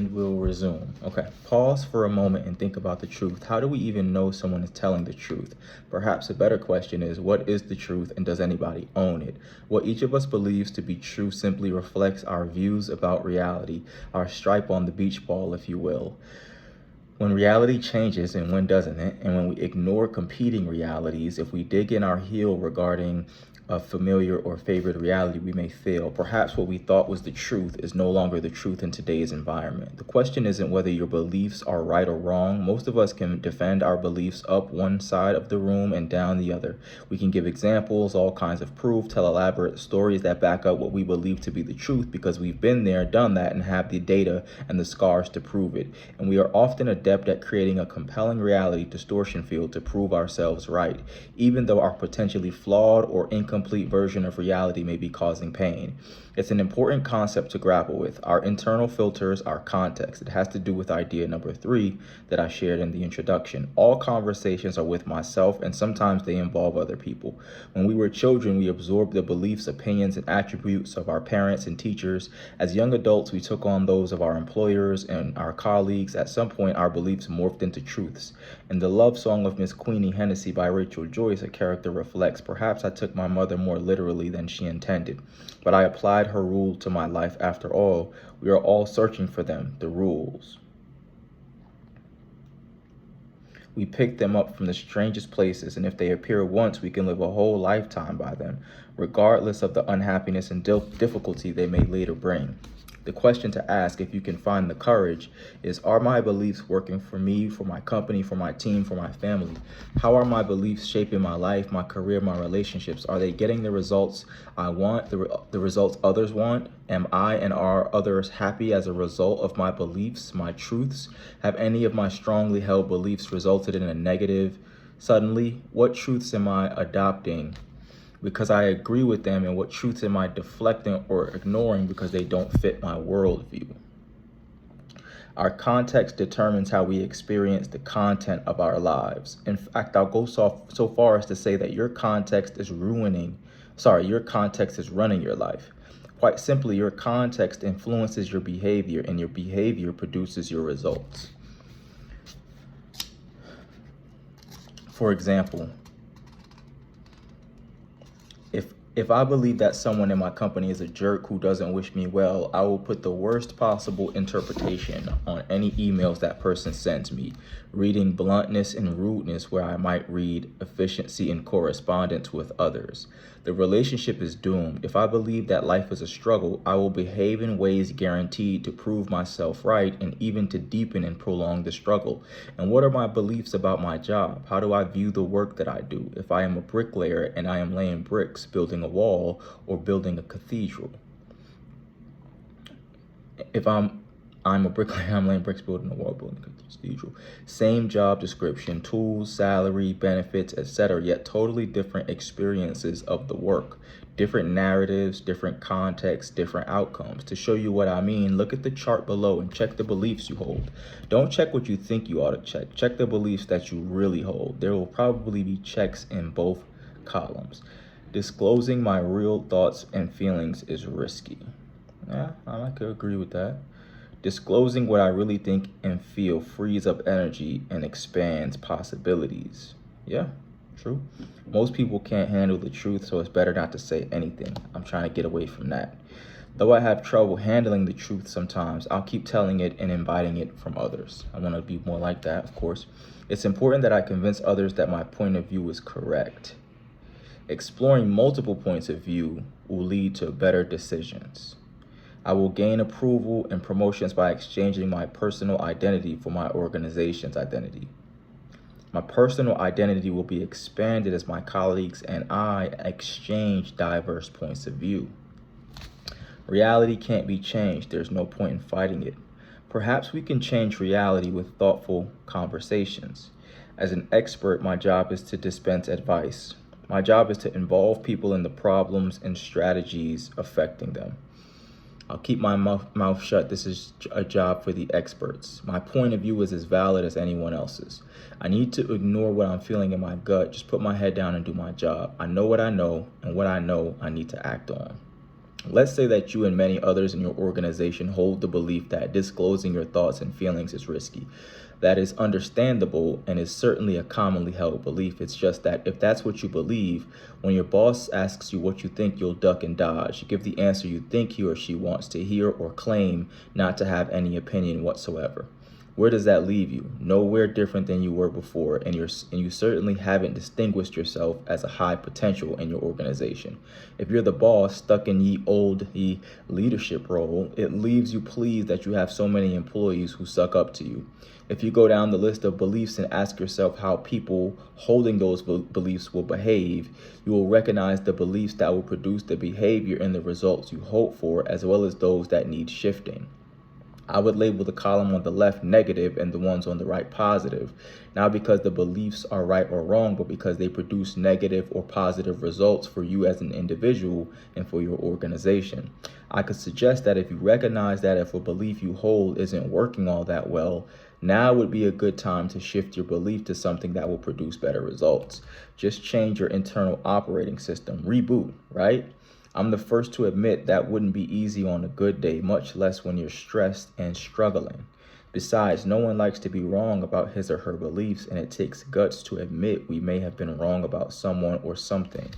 and we'll resume. Okay, pause for a moment and think about the truth. How do we even know someone is telling the truth? Perhaps a better question is, what is the truth and does anybody own it? What each of us believes to be true simply reflects our views about reality, our stripe on the beach ball, if you will. When reality changes and when doesn't it, and when we ignore competing realities, if we dig in our heel regarding a familiar or favored reality, we may fail. Perhaps what we thought was the truth is no longer the truth in today's environment. The question isn't whether your beliefs are right or wrong. Most of us can defend our beliefs up one side of the room and down the other. We can give examples, all kinds of proof, tell elaborate stories that back up what we believe to be the truth because we've been there, done that, and have the data and the scars to prove it. And we are often adept at creating a compelling reality distortion field to prove ourselves right, even though our potentially flawed or incomplete version of reality may be causing pain. It's an important concept to grapple with. Our internal filters, our context. It has to do with idea number 3 that I shared in the introduction. All conversations are with myself, and sometimes they involve other people. When we were children, we absorbed the beliefs, opinions, and attributes of our parents and teachers. As young adults, we took on those of our employers and our colleagues. At some point, our beliefs morphed into truths. In the love song of Miss Queenie Hennessy by Rachel Joyce, a character reflects, perhaps I took my mother more literally than she intended, but I applied her rule to my life. After all, we are all searching for them, the rules. We pick them up from the strangest places, and if they appear once, we can live a whole lifetime by them, regardless of the unhappiness and difficulty they may later bring. The question to ask, if you can find the courage, is, are my beliefs working for me, for my company, for my team, for my family? How are my beliefs shaping my life, my career, my relationships? Are they getting the results I want, the results others want? Am I and are others happy as a result of my beliefs, my truths? Have any of my strongly held beliefs resulted in a negative? Suddenly, what truths am I adopting because I agree with them, and what truths am I deflecting or ignoring because they don't fit my worldview? Our context determines how we experience the content of our lives. In fact, I'll go so far as to say that your context is running your life. Quite simply, your context influences your behavior, and your behavior produces your results. For example, If I believe that someone in my company is a jerk who doesn't wish me well, I will put the worst possible interpretation on any emails that person sends me, reading bluntness and rudeness where I might read efficiency and correspondence with others. The relationship is doomed. If I believe that life is a struggle, I will behave in ways guaranteed to prove myself right and even to deepen and prolong the struggle. And what are my beliefs about my job? How do I view the work that I do? If I am a bricklayer and I am laying bricks, building a wall, or building a cathedral. If I'm a bricklayer, I'm laying bricks, building a wall, building a cathedral. Same job description, tools, salary, benefits, etc., yet totally different experiences of the work. Different narratives, different contexts, different outcomes. To show you what I mean, look at the chart below and check the beliefs you hold. Don't check what you think you ought to check. Check the beliefs that you really hold. There will probably be checks in both columns. Disclosing my real thoughts and feelings is risky. Yeah, I could agree with that. Disclosing what I really think and feel frees up energy and expands possibilities. Yeah, true. Most people can't handle the truth, so it's better not to say anything. I'm trying to get away from that. Though I have trouble handling the truth sometimes, I'll keep telling it and inviting it from others. I want to be more like that, of course. It's important that I convince others that my point of view is correct. Exploring multiple points of view will lead to better decisions. I will gain approval and promotions by exchanging my personal identity for my organization's identity. My personal identity will be expanded as my colleagues and I exchange diverse points of view. Reality can't be changed. There's no point in fighting it. Perhaps we can change reality with thoughtful conversations. As an expert, my job is to dispense advice. My job is to involve people in the problems and strategies affecting them. I'll keep my mouth shut. This is a job for the experts. My point of view is as valid as anyone else's. I need to ignore what I'm feeling in my gut. Just put my head down and do my job. I know what I know, and what I know I need to act on. Let's say that you and many others in your organization hold the belief that disclosing your thoughts and feelings is risky. That is understandable and is certainly a commonly held belief. It's just that if that's what you believe, when your boss asks you what you think, you'll duck and dodge. You give the answer you think he or she wants to hear or claim not to have any opinion whatsoever. Where does that leave you? Nowhere different than you were before, and you certainly haven't distinguished yourself as a high potential in your organization. If you're the boss stuck in ye leadership role, it leaves you pleased that you have so many employees who suck up to you. If you go down the list of beliefs and ask yourself how people holding those beliefs will behave, you will recognize the beliefs that will produce the behavior and the results you hope for, as well as those that need shifting. I would label the column on the left negative and the ones on the right positive, not because the beliefs are right or wrong, but because they produce negative or positive results for you as an individual and for your organization. I could suggest that if you recognize that if a belief you hold isn't working all that well, now would be a good time to shift your belief to something that will produce better results. Just change your internal operating system, reboot, right? I'm the first to admit that wouldn't be easy on a good day, much less when you're stressed and struggling. Besides, no one likes to be wrong about his or her beliefs, and it takes guts to admit we may have been wrong about someone or something.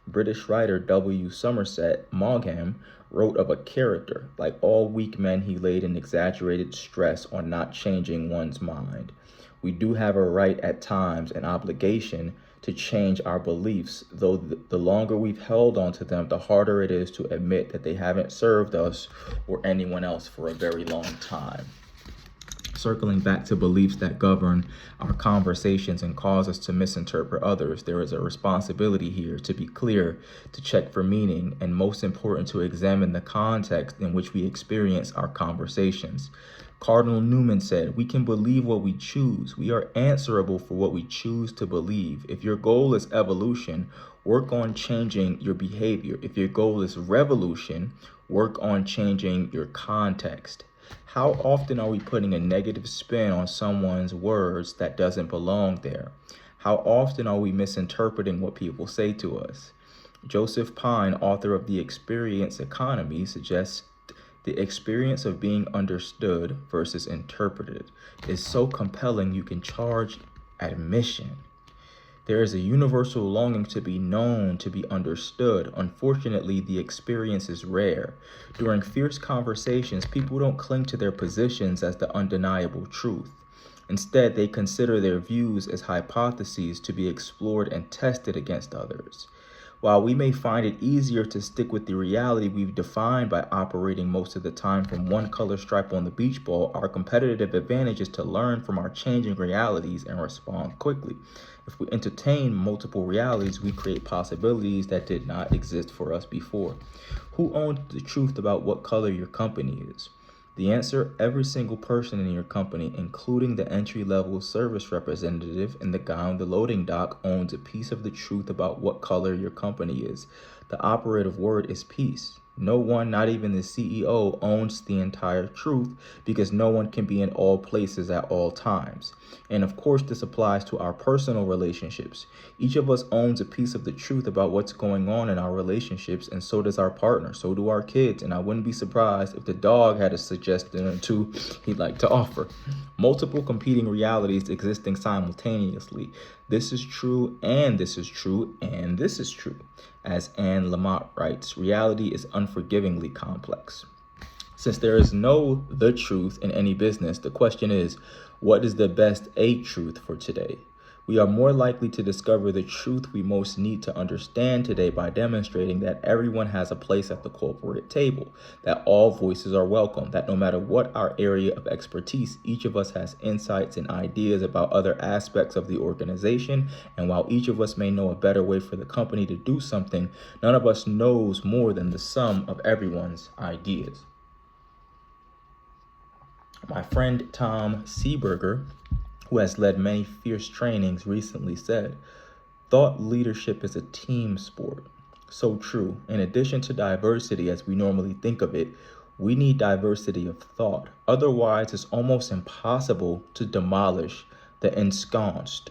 British writer W. Somerset Maugham wrote of a character. Like all weak men, he laid an exaggerated stress on not changing one's mind. We do have a right at times, an obligation, to change our beliefs, though the longer we've held on to them, the harder it is to admit that they haven't served us or anyone else for a very long time. Circling back to beliefs that govern our conversations and cause us to misinterpret others, there is a responsibility here to be clear, to check for meaning, and most important, to examine the context in which we experience our conversations. Cardinal Newman said, "We can believe what we choose. We are answerable for what we choose to believe. If your goal is evolution, work on changing your behavior. If your goal is revolution, work on changing your context." How often are we putting a negative spin on someone's words that doesn't belong there? How often are we misinterpreting what people say to us? Joseph Pine, author of The Experience Economy, suggests the experience of being understood versus interpreted is so compelling you can charge admission. There is a universal longing to be known, to be understood. Unfortunately, the experience is rare. During fierce conversations, people don't cling to their positions as the undeniable truth. Instead, they consider their views as hypotheses to be explored and tested against others. While we may find it easier to stick with the reality we've defined by operating most of the time from one color stripe on the beach ball, our competitive advantage is to learn from our changing realities and respond quickly. If we entertain multiple realities, we create possibilities that did not exist for us before. Who owns the truth about what color your company is? The answer, every single person in your company, including the entry-level service representative and the guy on the loading dock, owns a piece of the truth about what color your company is. The operative word is peace. No one, not even the CEO, owns the entire truth because no one can be in all places at all times. And of course, this applies to our personal relationships. Each of us owns a piece of the truth about what's going on in our relationships, and so does our partner, so do our kids, and I wouldn't be surprised if the dog had a suggestion or two he'd like to offer. Multiple competing realities existing simultaneously. This is true, and this is true, and this is true. As Anne Lamott writes, reality is unforgivingly complex. Since there is no the truth in any business, the question is, what is the best a truth for today? We are more likely to discover the truth we most need to understand today by demonstrating that everyone has a place at the corporate table, that all voices are welcome, that no matter what our area of expertise, each of us has insights and ideas about other aspects of the organization, and while each of us may know a better way for the company to do something, none of us knows more than the sum of everyone's ideas. My friend Tom Seeberger, who has led many fierce trainings, recently said, "Thought leadership is a team sport." So true. In addition to diversity as we normally think of it, we need diversity of thought. Otherwise, it's almost impossible to demolish the ensconced.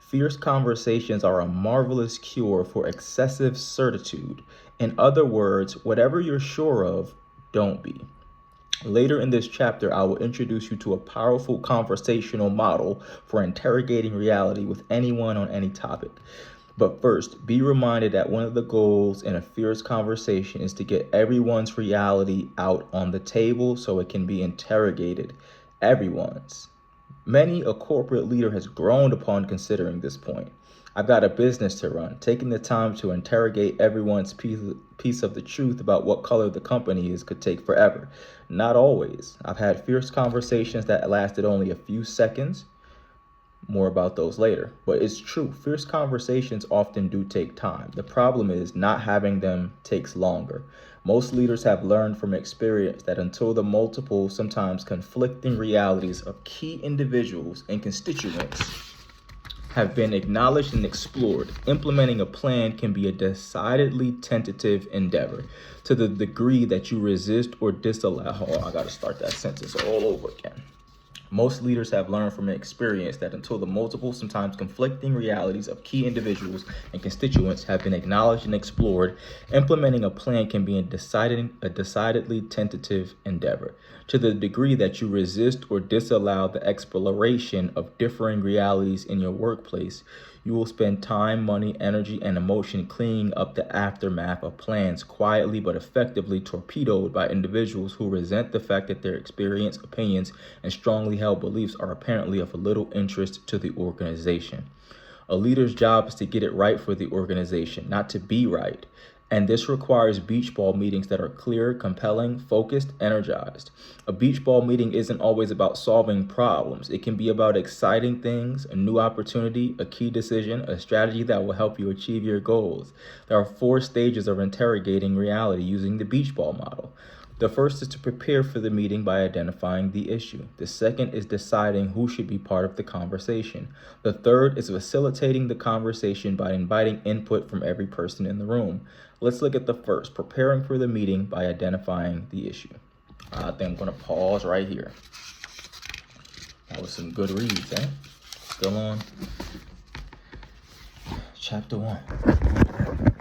Fierce conversations are a marvelous cure for excessive certitude. In other words, whatever you're sure of, don't be. Later in this chapter, I will introduce you to a powerful conversational model for interrogating reality with anyone on any topic. But first, be reminded that one of the goals in a fierce conversation is to get everyone's reality out on the table so it can be interrogated. Everyone's. Many a corporate leader has groaned upon considering this point. I've got a business to run. Taking the time to interrogate everyone's piece of the truth about what color the company is could take forever. Not always. I've had fierce conversations that lasted only a few seconds. More about those later. But it's true, fierce conversations often do take time. The problem is not having them takes longer. Most leaders have learned from experience that until the multiple, sometimes conflicting realities of key individuals and constituents have been acknowledged and explored, implementing a plan can be a decidedly tentative endeavor. To the degree that you resist or disallow, I gotta start that sentence all over again. Most leaders have learned from experience that until the multiple, sometimes conflicting realities of key individuals and constituents have been acknowledged and explored, implementing a plan can be a decidedly tentative endeavor. To the degree that you resist or disallow the exploration of differing realities in your workplace, you will spend time, money, energy, and emotion cleaning up the aftermath of plans quietly but effectively torpedoed by individuals who resent the fact that their experience, opinions, and strongly held beliefs are apparently of little interest to the organization. A leader's job is to get it right for the organization, not to be right. And this requires beach ball meetings that are clear, compelling, focused, energized. A beach ball meeting isn't always about solving problems. It can be about exciting things, a new opportunity, a key decision, a strategy that will help you achieve your goals. There are 4 stages of interrogating reality using the beach ball model. The first is to prepare for the meeting by identifying the issue. The second is deciding who should be part of the conversation. The third is facilitating the conversation by inviting input from every person in the room. Let's look at the first, preparing for the meeting by identifying the issue. I think I'm going to pause right here. That was some good reads, eh? Still on chapter 1.